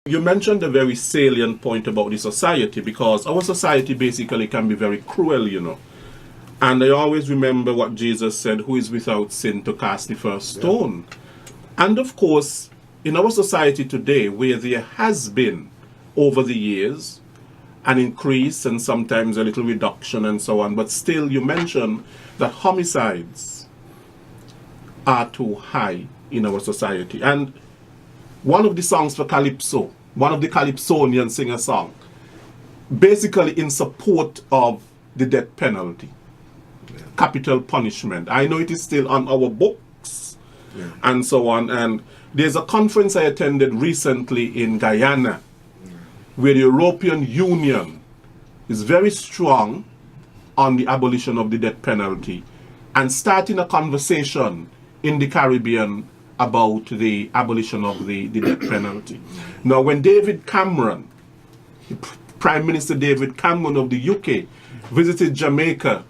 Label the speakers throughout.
Speaker 1: You mentioned a very salient point about the society, because our society basically can be very cruel, you know. And I always remember what Jesus said, who is without sin to cast the first stone. And of course, in our society today, where there has been, over the years, an increase and sometimes a little reduction and so on, but still you mentioned that homicides are too high in our society. And one of the songs for Calypso, one of the Calypsonians sing a song, basically in support of the death penalty, capital punishment. I know it is still on our books and so on. And there's a conference I attended recently in Guyana, where the European Union is very strong on the abolition of the death penalty and starting a conversation in the Caribbean about the abolition of the death penalty. Now, when David Cameron, Prime Minister David Cameron of the UK, visited Jamaica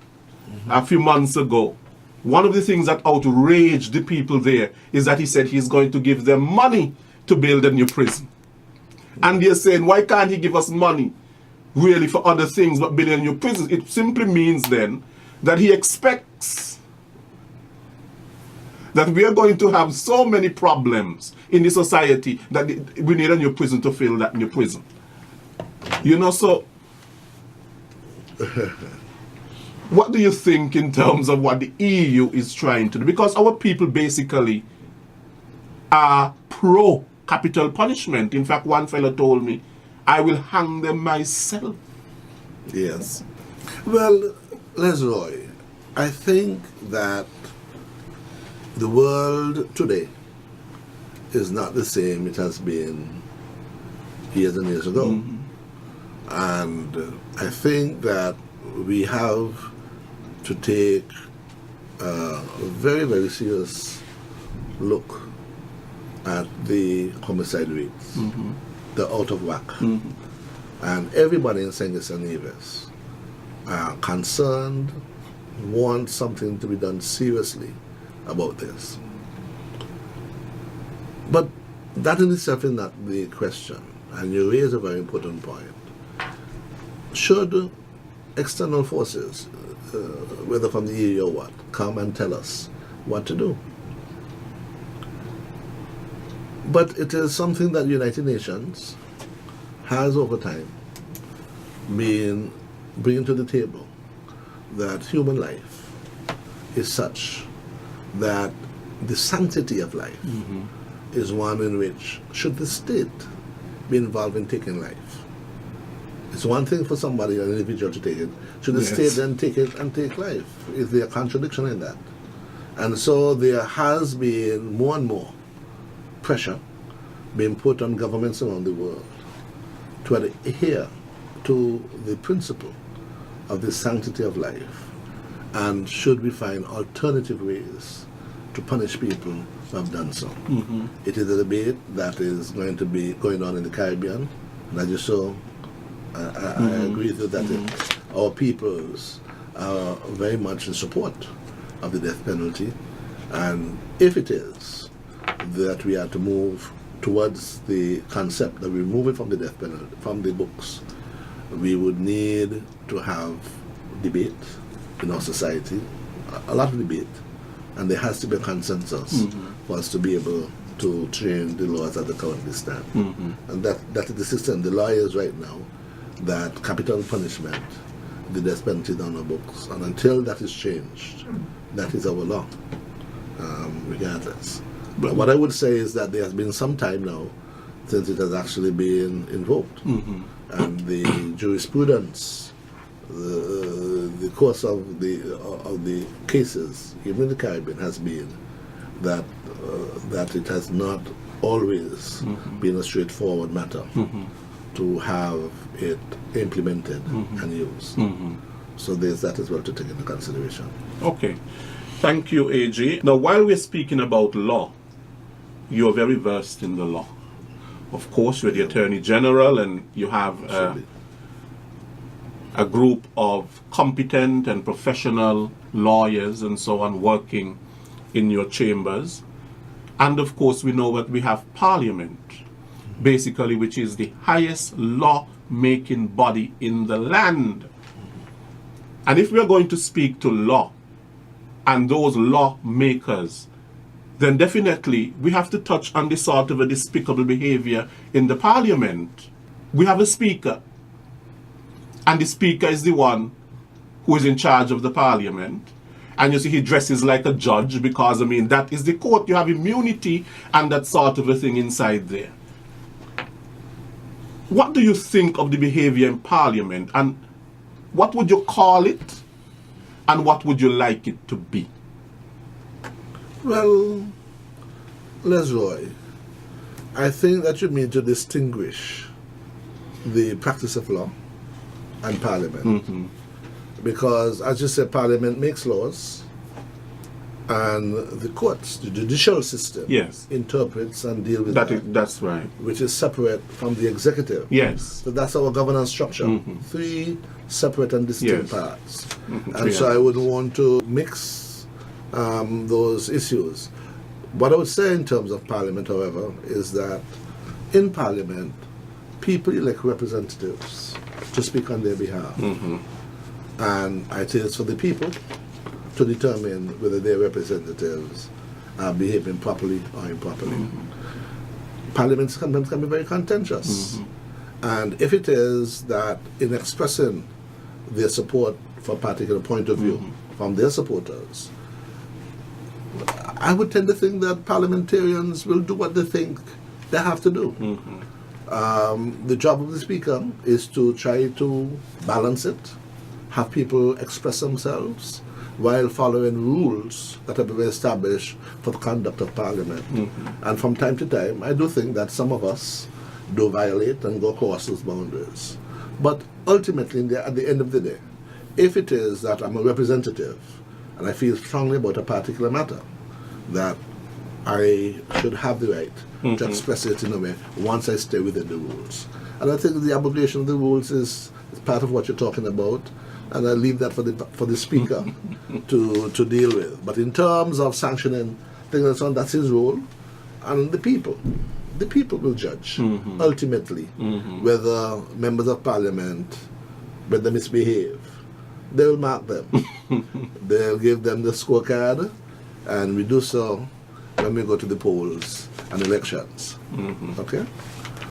Speaker 1: a few months ago, one of the things that outraged the people there is that he said he's going to give them money to build a new prison. And they're saying, why can't he give us money really for other things but building a new prison? It simply means then that he expects that we are going to have so many problems in the society that we need a new prison to fill that new prison. You know, so what do you think in terms of what the EU is trying to do? Because our people basically are pro capital punishment. In fact, one fellow told me, I will hang them myself.
Speaker 2: Yes. Well, Lesroy, I think that the world today is not the same it has been years and years ago. And I think that we have to take a very, very serious look at the homicide rates. They're out of whack. And everybody in St. Kitts and Nevis are concerned, want something to be done seriously about this. But that in itself is not the question, and you raise a very important point. Should external forces, whether from the EU or what, come and tell us what to do? But it is something that the United Nations has over time been bringing to the table, that human life is such that the sanctity of life is one in which, should the state be involved in taking life, it's one thing for somebody, an individual, to take it. Should the state then take it and take life? Is there a contradiction in that? And so there has been more and more pressure being put on governments around the world to adhere to the principle of the sanctity of life, and should we find alternative ways to punish people who have done so. It is a debate that is going to be going on in the Caribbean, and as you saw, I agree with that. Our peoples are very much in support of the death penalty, and if it is that we are to move towards the concept that we remove it from the death penalty, from the books, we would need to have debate in our society, a lot of debate, and there has to be a consensus for us to be able to change the laws as they currently stand. And that is the system. The law is right now that capital punishment, the death penalty is on our books, and until that is changed, that is our law, regardless. But what I would say is that there has been some time now since it has actually been invoked, and the jurisprudence, the course of the cases, even in the Caribbean, has been that that it has not always been a straightforward matter to have it implemented and used. So there's that as well to take into consideration.
Speaker 1: Okay. Thank you, AJ. Now, while we're speaking about law, you're very versed in the law. Of course, you're the Attorney General, and you have a group of competent and professional lawyers and so on working in your chambers. And of course, we know that we have Parliament. basically, which is the highest law-making body in the land. And if we are going to speak to law and those lawmakers, then definitely we have to touch on the sort of a despicable behavior in the parliament. We have a speaker, and the speaker is the one who is in charge of the parliament. And you see, he dresses like a judge because, I mean, that is the court. You have immunity and that sort of a thing inside there. What do you think of the behavior in parliament, and what would you call it, and what would you like it to be?
Speaker 2: Well, Lesroy, I think that you need to distinguish the practice of law and parliament. Because, as you said, parliament makes laws, and the courts, the judicial system,
Speaker 1: Yes.
Speaker 2: interprets and deal with that.
Speaker 1: That's right.
Speaker 2: Which is separate from the executive.
Speaker 1: Yes.
Speaker 2: So that's our governance structure. 3 separate and distinct
Speaker 1: Yes.
Speaker 2: parts. And
Speaker 1: Yeah.
Speaker 2: so I wouldn't want to mix those issues. What I would say in terms of parliament, however, is that in parliament, people elect representatives to speak on their behalf. And it is for the people to determine whether their representatives are behaving properly or improperly. Parliament sometimes can be very contentious. And if it is that in expressing their support for a particular point of view from their supporters, I would tend to think that parliamentarians will do what they think they have to do. The job of the speaker is to try to balance it, have people express themselves while following rules that have been established for the conduct of parliament. And from time to time, I do think that some of us do violate and go across those boundaries. But ultimately, at the end of the day, if it is that I'm a representative and I feel strongly about a particular matter, that I should have the right to express it in a way once I stay within the rules. And I think the abrogation of the rules is part of what you're talking about, and I leave that for the speaker to deal with. But in terms of sanctioning things and so on, that's his role, and the people will judge ultimately whether members of parliament, when they misbehave, they will mark them. They'll give them the scorecard, and we do so when we go to the polls and elections. Okay?